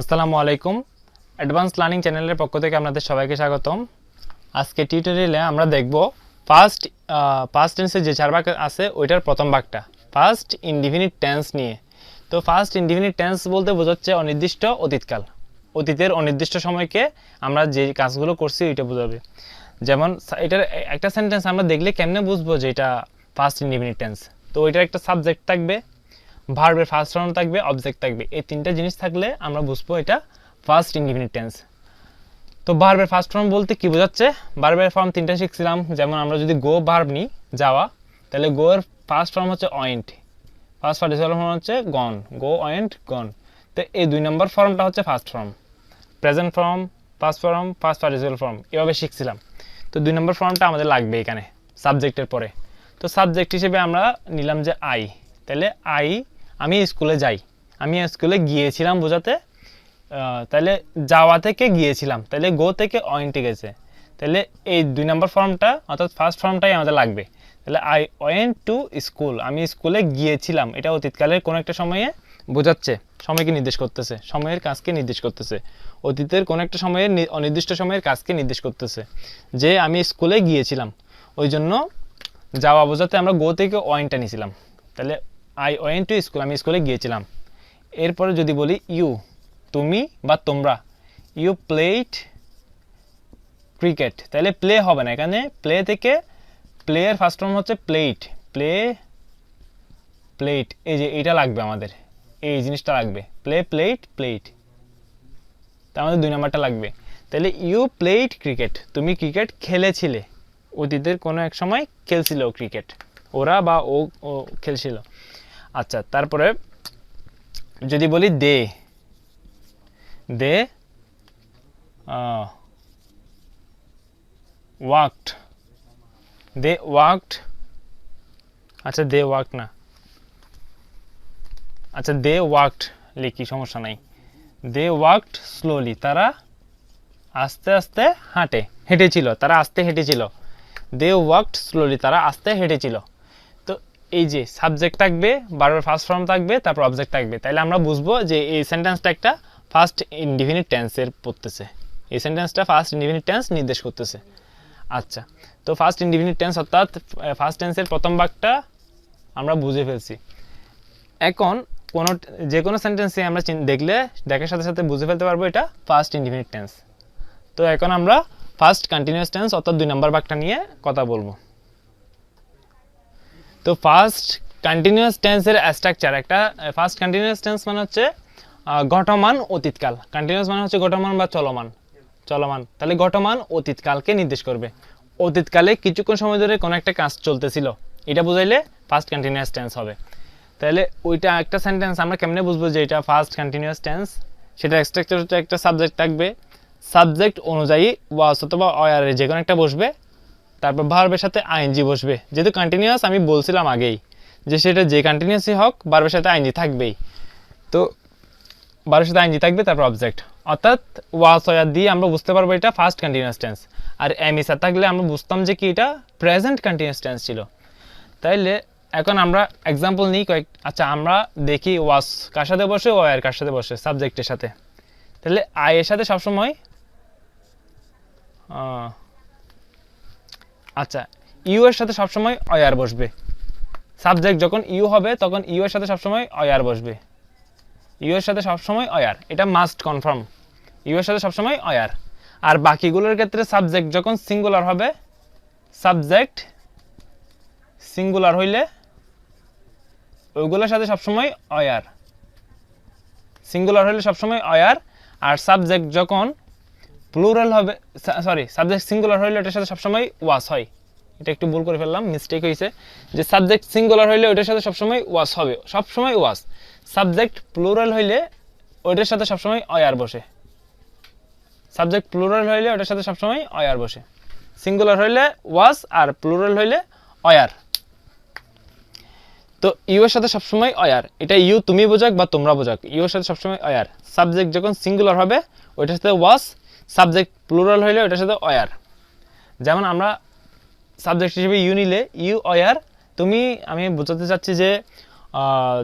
আসসালামু আলাইকুম। Advance learning চ্যানেলের পক্ষ থেকে আপনাদের সবাইকে স্বাগতম। আজকে টিউটোরিয়ালে আমরা দেখব পাস্ট টেন্সের যে চার ভাগ আছে ওইটার প্রথম ভাগটা ফার্স্ট ইনডিফিনিট টেন্স নিয়ে। তো ফার্স্ট ইনডিফিনিট টেন্স বলতে বোঝাচ্ছে অনির্দিষ্ট অতীতকাল, অতীতের অনির্দিষ্ট সময়কে আমরা যে কাজগুলো করছি ওইটা বোঝাবে। যেমন এটার একটা সেন্টেন্স আমরা দেখলে কেমনে বুঝবো যে এটা ফার্স্ট ইনডিফিনিট টেন্স। তো ওইটার একটা সাবজেক্ট থাকবে, ভার্বের ফার্স্ট ফর্ম থাকবে, অবজেক্ট থাকবে। এই তিনটা জিনিস থাকলে আমরা বুঝবো এটা ফার্স্ট ইনডিফিনিট টেন্স। তো ভার্বের ফার্স্ট ফর্ম বলতে কি বোঝাচ্ছে? ভার্বের ফর্ম তিনটা শিখছিলাম। যেমন আমরা যদি গো ভার্ব নিই, যাওয়া, তাহলে গো এর ফার্স্ট ফর্ম হচ্ছে ওয়েন্ট, ফার্স্ট পার্টিসিপাল ফর্ম হচ্ছে গন, গো ওয়েন্ট গন। তো এই দুই নম্বর ফর্মটা হচ্ছে first form. Present form, first form, first participle form এভাবে শিখছিলাম। তো দুই নম্বর ফর্মটা আমাদের লাগবে এখানে সাবজেক্টের পরে। তো সাবজেক্ট হিসেবে আমরা নিলাম যে আই, তাহলে আই আমি স্কুলে যাই, আমি স্কুলে গিয়েছিলাম বোঝাতে, তাহলে যাওয়া থেকে গিয়েছিলাম, তাহলে গো থেকে ওয়েন্টে গেছে। তাহলে এই দুই নম্বর ফর্মটা অর্থাৎ ফার্স্ট ফর্মটাই আমাদের লাগবে। তাহলে আই ওয়েন্ট টু স্কুল, আমি স্কুলে গিয়েছিলাম, এটা অতীতকালের কোনো একটা সময়ে বোঝাচ্ছে, সময়কে নির্দেশ করতেছে, সময়ের কাজকে নির্দেশ করতেছে। অতীতের কোনো একটা সময়ের অনির্দিষ্ট সময়ের কাজকে নির্দেশ করতেছে যে আমি স্কুলে গিয়েছিলাম। ওই জন্য যাওয়া বোঝাতে আমরা গো থেকে ওয়েন্টটা নিয়েছিলাম। তাহলে আই ওয়েন্ট টু স্কুল, আমি স্কুলে গিয়েছিলাম। এরপরে যদি বলি ইউ, তুমি বা তোমরা, ইউ প্লেড ক্রিকেট, তাহলে প্লে হবে না, এখানে প্লে থেকে প্লেয়ার ফার্স্ট ফর্ম হচ্ছে প্লেট, প্লেট, এই যে এইটা লাগবে আমাদের, এই জিনিসটা লাগবে, প্লেট, তার আমাদের দুই নাম্বারটা লাগবে। তাহলে ইউ প্লেড ক্রিকেট, তুমি ক্রিকেট খেলেছিলে, অতীতের কোনো এক সময় খেলছিল ক্রিকেট, ওরা বা ও খেলছিল। আচ্ছা, তারপরে যদি বলি দে ওয়াকড, আচ্ছা দে ওয়াকড না, আচ্ছা দে ওয়াকড লিখি, সমস্যা নাই। দে ওয়াকড স্লোলি, তারা আস্তে আস্তে হেঁটেছিল, তারা আস্তে হেঁটেছিল। দে ওয়াকড স্লোলি, তারা আস্তে হেঁটেছিল। তো এই যে সাবজেক্ট থাকবে, ভার্বের ফার্স্ট ফর্ম থাকবে, তারপর অবজেক্ট থাকবে, তাহলে আমরা বুঝবো যে এই সেন্টেন্সটা একটা ফার্স্ট ইনডিফিনিট টেন্সের পড়তেছে, এই সেন্টেন্সটা ফার্স্ট ইনডিফিনিট টেন্স নির্দেশ করতেছে। আচ্ছা, তো ফার্স্ট ইনডিফিনিট টেন্স অর্থাৎ ফার্স্ট টেন্সের প্রথম ভাগটা আমরা বুঝে ফেলছি। এখন যে কোনো সেন্টেন্সে আমরা দেখার সাথে সাথে বুঝে ফেলতে পারবো এটা ফার্স্ট ইনডিফিনিট টেন্স। তো এখন আমরা ফার্স্ট কন্টিনিউয়াস টেন্স অর্থাৎ দুই নম্বর ভাগটা নিয়ে কথা বলবো। তো ফার্স্ট কন্টিনিউয়াস টেন্সের স্ট্রাকচার, একটা ফার্স্ট কন্টিনিউয়াস টেন্স মানে হচ্ছে ঘটমান অতীতকাল, কন্টিনিউয়াস মানে হচ্ছে ঘটমান বা চলমান, তাহলে ঘটমান অতীতকালকে নির্দেশ করবে। অতীতকালে কিছুক্ষণ সময় ধরে কোনো একটা কাজ চলতেছিল, এটা বুঝাইলে ফার্স্ট কন্টিনিউয়াস টেন্স হবে। তাহলে ওইটা একটা সেন্টেন্স আমরা কেমনে বুঝবো যে এটা ফার্স্ট কন্টিনিউয়াস টেন্স? সেটা স্ট্রাকচার হচ্ছে একটা সাবজেক্ট থাকবে, সাবজেক্ট অনুযায়ী ওয়াজ অথবা ওয়ার যে কোনো একটা বসবে, তারপর ভার্বের সাথে আইএনজি বসবে। যেহেতু কন্টিনিউয়াস আমি বলছিলাম আগেই যে সেটা যে কন্টিনিউয়াসই হোক ভার্বের সাথে আইএনজি থাকবেই। তো ভার্বের সাথে আইএনজি থাকবে, তারপর অবজেক্ট, অর্থাৎ ওয়াজ ওয়ার দিয়ে আমরা বুঝতে পারবো এটা ফার্স্ট কন্টিনিউয়াস টেন্স। আর এমএসআর থাকলে আমরা বুঝতাম যে কি এটা প্রেজেন্ট কন্টিনিউয়াস টেন্স ছিল। তাইলে এখন আমরা এক্সাম্পল নিই আচ্ছা আমরা দেখি ওয়াজ কার সাথে বসে, ওয়ার কার সাথে বসে, সাবজেক্টের সাথে। তাহলে আই এর সাথে সবসময় আচ্ছা ইউ এর সাথে সবসময় অয়ার বসবে। সাবজেক্ট যখন ইউ হবে তখন ইউ এর সাথে সবসময় অয়ার বসবে, ইউ এর সাথে সবসময় অয়ার, এটা মাস্ট কনফার্ম, ইউ এর সাথে সবসময় অয়ার। আর বাকিগুলোর ক্ষেত্রে সাবজেক্ট যখন সিঙ্গুলার হবে, সাবজেক্ট সিঙ্গুলার হইলে ওইগুলোর সাথে সবসময় অয়ার, সিঙ্গুলার হইলে সবসময় অয়ার। আর সাবজেক্ট যখন প্লুরাল হবে, সাবজেক্ট সিঙ্গুলার হইলে ওটার সাথে সবসময় ওয়াস হয়। এটা একটু ভুল করে ফেললাম, মিস্টেক হয়েছে, যে সাবজেক্ট সিঙ্গুলার হইলে ওটার সাথে সবসময় ওয়াস হবে, সবসময় ওয়াস। সাবজেক্ট প্লুরাল হইলে ওইটার সাথে সবসময় অয়ার বসে, সাবজেক্ট প্লুরাল হইলে ওটার সাথে সবসময় অয়ার বসে। সিঙ্গুলার হইলে ওয়াস আর প্লুরাল হইলে অয়ার। তো ইউ এর সাথে সবসময় অয়ার, এটা ইউ তুমি বোঝাক বা তোমরা বোঝাক, ইউ এর সাথে সবসময় অয়ার। সাবজেক্ট যখন সিঙ্গুলার হবে ওইটার সাথে ওয়াস, সাবজেক্ট প্লুরাল হইলে ওইটার সাথে অয়ার। যেমন আমরা সাবজেক্ট হিসেবে ইউ নিলে ইউ অয়ার, তুমি, আমি বোঝাতে চাচ্ছি যে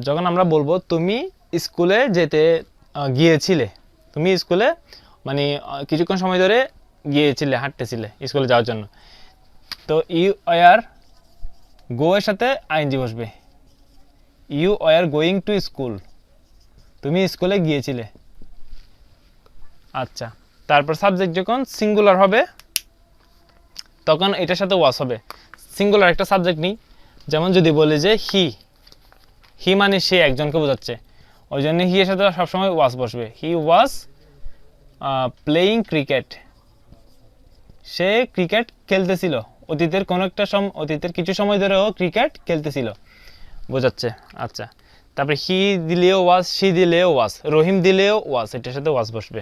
যখন আমরা বলবো তুমি স্কুলে যেতে গিয়েছিলে, তুমি স্কুলে মানে কিছুক্ষণ সময় ধরে গিয়েছিলে, হাঁটতেছিলে স্কুলে যাওয়ার জন্য। তো ইউ ওয়ার, গো এর সাথে আইএনজি বসবে। You were going to school, তুমি স্কুলে গিয়েছিলে। আচ্ছা, তারপর সাবজেক্ট যখন সিঙ্গুলার হবে তখন এটার সাথে ওয়াজ হবে। সিঙ্গুলার একটা সাবজেক্ট নেই, যেমন যদি বলি যে হি, হি মানে সে একজনকে বোঝাচ্ছে, ওই জন্য হি এর সাথে সবসময় ওয়াজ বসবে। হি ওয়াজ প্লেয়িং ক্রিকেট, সে ক্রিকেট খেলতেছিল। অতীতের কোনো একটা অতীতের কিছু সময় ধরে ও ক্রিকেট খেলতেছিল, বোঝাচ্ছে। আচ্ছা, তারপরে হি দিলেও ওয়াজ, সি দিলেও ওয়াজ, রহিম দিলেও ওয়াজ, এটার সাথে ওয়াজ বসবে।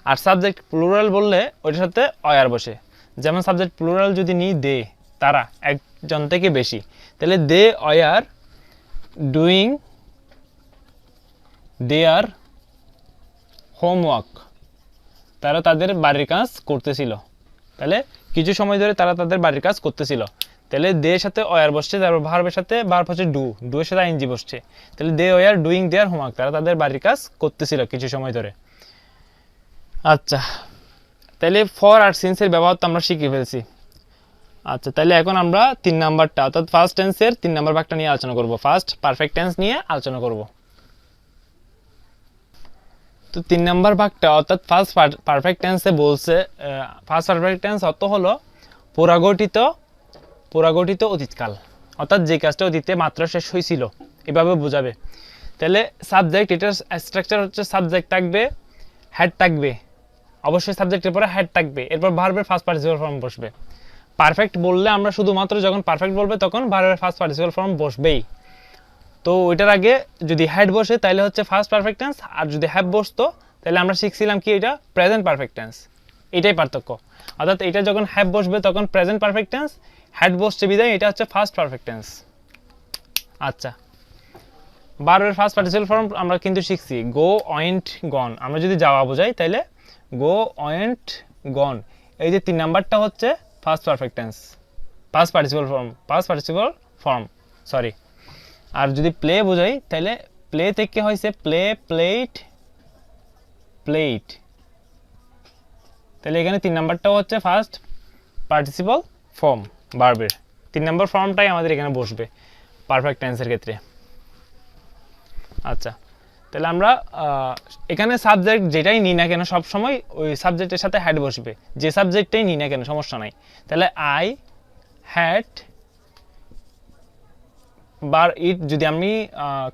আর সাবজেক্ট প্লুরাল বললে ওইটার সাথে অয়ার বসে। যেমন সাবজেক্ট প্লুরাল যদি নিই দে, তারা, একজন থেকে বেশি, তাহলে they were doing their homework, তারা তাদের বাড়ির কাজ করতেছিল। তাহলে কিছু সময় ধরে তারা তাদের বাড়ির কাজ করতেছিল, তাহলে দে এর সাথে অয়ার বসছে, তারপর ভার্বের সাথে ভার্ব হচ্ছে ডু, ডু এর সাথে আইএনজি বসছে। তাহলে they were doing their homework, তারা তাদের বাড়ির কাজ করতেছিল কিছু সময় ধরে। আচ্ছা, তাহলে ফর আর সিন্সের ব্যবহার তো আমরা শিখে ফেলছি। আচ্ছা, তাহলে এখন আমরা 3 নাম্বারটা অর্থাৎ ফার্স্ট টেন্সের 3 নাম্বার ভাগটা নিয়ে আলোচনা করব, ফার্স্ট পারফেক্ট টেন্স নিয়ে আলোচনা করব। তো 3 নাম্বার ভাগটা অর্থাৎ ফার্স্ট পারফেক্ট টেন্সে বলছে, ফার্স্ট পারফেক্ট টেন্স অর্থ হলো পুরাগঠিত অতীতকাল, অর্থাৎ যে কাজটা অতীতে মাত্র শেষ হয়েছিল, এভাবে বোঝাবে। তাহলে সাবজেক্ট, এটার স্ট্রাকচার হচ্ছে সাবজেক্ট থাকবে, হেড থাকবে, অবশ্যই সাবজেক্টের পরে হেড থাকবে, এরপর ভার্বের ফার্স্ট পার্টিসিপাল ফর্ম বসবে। পারফেক্ট বললে আমরা শুধুমাত্র যখন পারফেক্ট বলবে তখন ভার্বের ফার্স্ট পার্টিসিপাল ফর্ম বসবেই। তো ওইটার আগে যদি হেড বসে তাহলে হচ্ছে ফার্স্ট পারফেক্ট টেন্স, আর যদি হ্যাভ বসতো তাহলে আমরা শিখছিলাম কি এটা প্রেজেন্ট পারফেক্ট টেন্স। এটাই পার্থক্য, অর্থাৎ এটা যখন হ্যাভ বসবে তখন প্রেজেন্ট পারফেক্ট টেন্স, হেড বসছে বিদায় এটা হচ্ছে ফার্স্ট পারফেক্ট টেন্স। আচ্ছা, ভার্বের ফার্স্ট পার্টিসিপাল ফর্ম আমরা কিন্তু শিখছি গো, ওয়েন্ট, গন। আমরা যদি যাওয়া বোঝাই তাহলে গো, ওয়েন্ট, গন। এই যে 3 নাম্বারটা হচ্ছে first perfect tense, first participle form, sorry. আর যদি প্লে বোঝাই তাহলে প্লে থেকে হয়েছে প্লে, প্লেট, প্লেট। তাহলে এখানে 3 নাম্বারটাও হচ্ছে ফার্স্ট পার্টিসিপাল ফর্ম ভার্বের। 3 নাম্বার ফর্মটাই আমাদের এখানে বসবে পারফেক্ট টেন্সের ক্ষেত্রে। আচ্ছা, তাহলে আমরা এখানে সাবজেক্ট যেটাই নিই না কেন সব সময় ওই সাবজেক্টের সাথে হ্যাড বসবে, যে সাবজেক্টটাই নিই না কেন সমস্যা নাই। তাহলে আই হ্যাড বার ইট, যদি আমি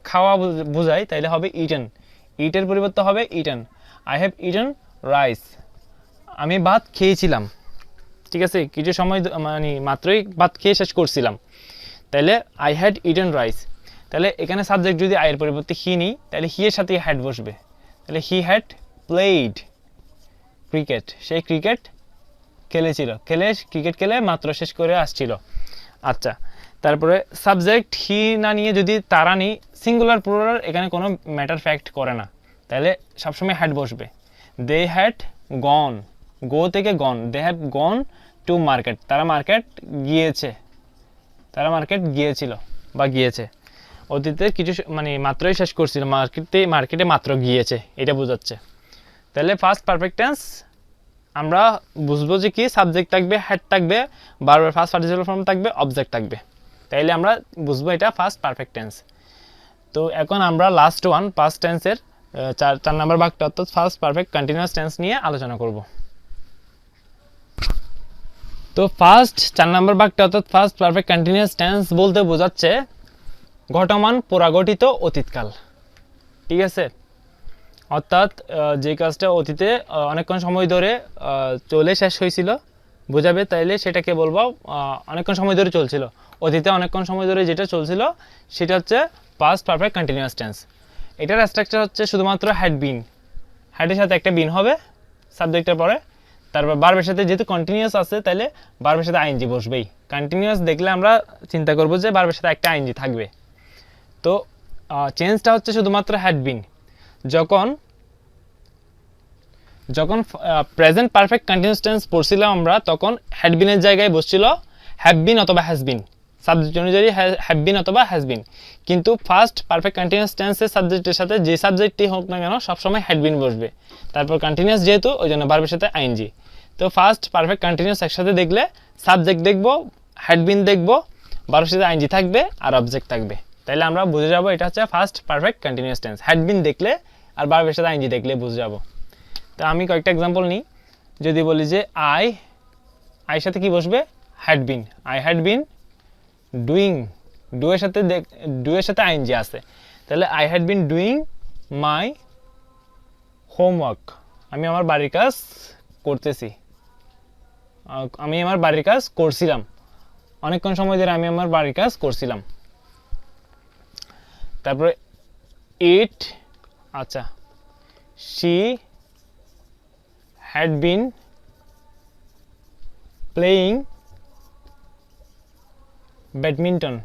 খাওয়া বোঝাই তাহলে হবে ইটেন, ইটের পরিবর্তে হবে eaten. I have eaten rice, আমি ভাত খেয়েছিলাম, ঠিক আছে, কিছু সময় মানে মাত্রই ভাত খেয়ে শেষ করছিলাম, তাহলে আই হ্যাড ইটেন রাইস। তাহলে এখানে সাবজেক্ট যদি আয়ের পরিবর্তে হি নিই তাহলে হি এর সাথে হ্যাড বসবে, তাহলে হি হ্যাড প্লেইড ক্রিকেট, সে ক্রিকেট খেলেছিল, ক্রিকেট খেলে মাত্র শেষ করে আসছিল। আচ্ছা, তারপরে সাবজেক্ট হি না নিয়ে যদি তারা নিই, সিঙ্গুলার প্লুরাল এখানে কোনো ম্যাটার ফ্যাক্ট করে না, তাহলে সবসময় হ্যাড বসবে। দে হ্যাড গন, গো থেকে gone, they have gone to market, তারা মার্কেট গিয়েছে, তারা মার্কেট গিয়েছিল বা গিয়েছে, অতীতে কিছু মানে মাত্রই শেষ করছিল, মার্কেটে মাত্র গিয়েছে, এটা বোঝাচ্ছে। তাহলে ফার্স্ট পারফেক্ট টেন্স আমরা বুঝবো যে কি সাবজেক্ট থাকবে, হেড থাকবে, ভার্বের ফার্স্ট পার্টিসিপাল ফর্ম থাকবে, অবজেক্ট থাকবে, তাইলে আমরা বুঝবো এটা ফার্স্ট পারফেক্ট টেন্স। তো এখন আমরা লাস্ট ওয়ান পাস্ট টেন্সের 4 নাম্বার ভাগটা অর্থাৎ ফার্স্ট পারফেক্ট কন্টিনিউয়াস টেন্স নিয়ে আলোচনা করব। তো ফার্স্ট 4 নাম্বার ভাগটা অর্থাৎ ফার্স্ট পারফেক্ট কন্টিনিউয়াস টেন্স বলতে বোঝাচ্ছে ঘটমান পুরাগঠিত অতীতকাল, ঠিক আছে, অর্থাৎ যে কাজটা অতীতে অনেকক্ষণ সময় ধরে চলে শেষ হয়েছিল বোঝাবে, তাইলে সেটাকে বলবো অনেকক্ষণ সময় ধরে চলছিল, অতীতে অনেকক্ষণ সময় ধরে যেটা চলছিল সেটা হচ্ছে পাস্ট পারফেক্ট কন্টিনিউয়াস টেন্স। এটার স্ট্রাকচার হচ্ছে শুধুমাত্র হ্যাড বিন, হ্যাডের সাথে একটা বিন হবে সাবজেক্টের পরে, তারপর ভার্বের সাথে যেহেতু কন্টিনিউয়াস আছে তাহলে ভার্বের সাথে আইএনজি বসবেই। কন্টিনিউয়াস দেখলে আমরা চিন্তা করবো যে ভার্বের সাথে একটা আইএনজি থাকবে। তো চেঞ্জটা হচ্ছে শুধুমাত্র হ্যাড বিন, যখন প্রেজেন্ট পারফেক্ট কন্টিনিউয়াস টেন্স পড়ছিলাম আমরা তখন হ্যাড বিনের জায়গায় বসছিল হ্যাভ বিন অথবা হ্যাজ বিন, সাবজেক্ট অনুযায়ী হ্যাভ বিন অথবা হ্যাজ বিন, কিন্তু ফার্স্ট পারফেক্ট কন্টিনিউয়াস টেন্সের সাবজেক্টের সাথে যে সাবজেক্টই হোক না কেন সবসময় হ্যাড বিন বসবে। তারপর কন্টিনিউয়াস যেহেতু ওই জন্য ভার্বের সাথে আইএনজি। তো ফার্স্ট পারফেক্ট কন্টিনিউয়াস একসাথে দেখলে সাবজেক্ট দেখবো, হ্যাড বিন দেখবো, ভার্বের সাথে আইএনজি থাকবে আর অবজেক্ট থাকবে, তাইলে আমরা বুঝে যাবো এটা হচ্ছে first perfect continuous tense. Had been দেখলে আর ভার্বের সাথে আইএনজি দেখলে বুঝে যাবো। তো আমি কয়েকটা এক্সাম্পল নিই। যদি বলি যে আইয়ের সাথে কি বসবে? Had been. I had been doing, do এর সাথে আইএনজি আছে, তাহলে I had been doing my homework, আমি আমার বাড়ির কাজ করতেছি, আমি আমার বাড়ির কাজ করছিলাম, অনেকক্ষণ সময় ধরে আমি আমার বাড়ির কাজ করছিলাম। তারপরে ইট, আচ্ছা, she had been playing badminton,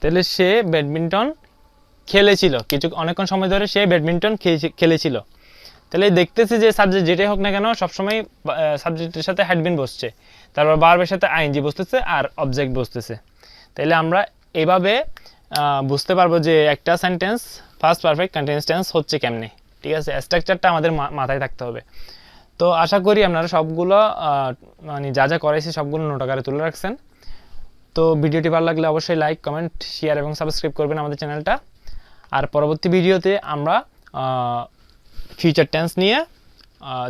তাহলে সে ব্যাডমিন্টন খেলেছিল, অনেকক্ষণ সময় ধরে সে ব্যাডমিন্টন খেলেছিল। তাহলে দেখতেছি যে সাবজেক্ট যেটাই হোক না কেন সবসময় সাবজেক্টের সাথে হ্যাড বিন বসছে, তারপর ভার্বের সাথে আইএনজি বসতেছে আর অবজেক্ট বসতেছে। তাহলে আমরা এভাবে বুঝতে পারবো যে একটা sentence first perfect continuous tense হচ্ছে কেমনে। ঠিক আছে, স্ট্রাকচারটা আমাদের মাথায় থাকতে হবে। তো আশা করি আপনারা সবগুলো মানে যা যা করাইছি সবগুলো নোট আকারে তুলে রাখছেন। তো ভিডিওটি ভালো লাগলে অবশ্যই লাইক, কমেন্ট, শেয়ার এবং সাবস্ক্রাইব করবেন আমাদের চ্যানেলটা। আর পরবর্তী ভিডিওতে আমরা ফিউচার টেন্স নিয়ে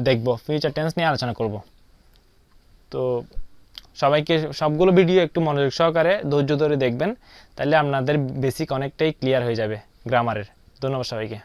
দেখব, ফিউচার টেন্স নিয়ে আলোচনা করব। তো সবাইকে সবগুলো ভিডিও একটু মনোযোগ সহকারে ধৈর্য ধরে দেখবেন, তাহলে আপনাদের বেসিক অনেকটাই ক্লিয়ার হয়ে যাবে গ্রামারের। ধন্যবাদ সবাইকে।